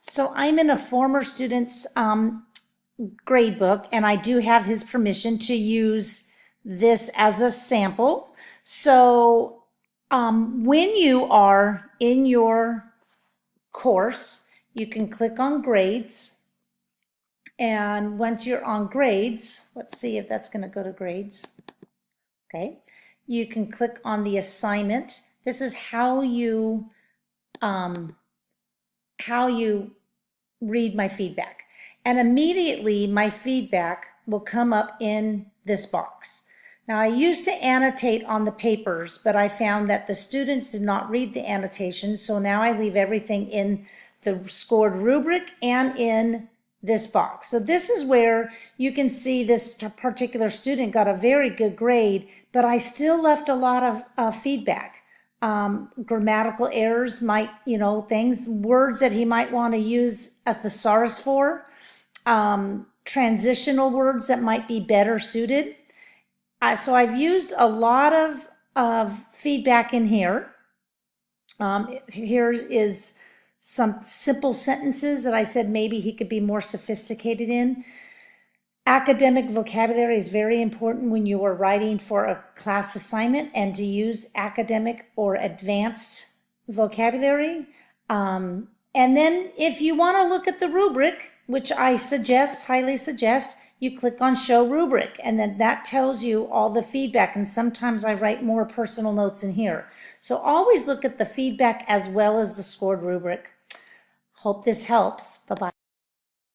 So I'm in a former student's grade book, and I do have his permission to use this as a sample. So when you are in your course, you can click on grades. And once you're on grades, let's see if that's going to go to grades. Okay. You can click on the assignment. This is how you read my feedback. And immediately my feedback will come up in this box. Now I used to annotate on the papers, but I found that the students did not read the annotations. So now I leave everything in the scored rubric and in this box. So this is where you can see this particular student got a very good grade, but I still left a lot of feedback. Grammatical errors might, things, words that he might want to use a thesaurus for, transitional words that might be better suited. So I've used a lot of feedback in here. Here is some simple sentences that I said maybe he could be more sophisticated in. Academic vocabulary is very important when you are writing for a class assignment, and to use academic or advanced vocabulary. And then if you want to look at the rubric, which I highly suggest, you click on show rubric, and then that tells you all the feedback. And sometimes I write more personal notes in here. So always look at the feedback as well as the scored rubric. Hope this helps. Bye-bye.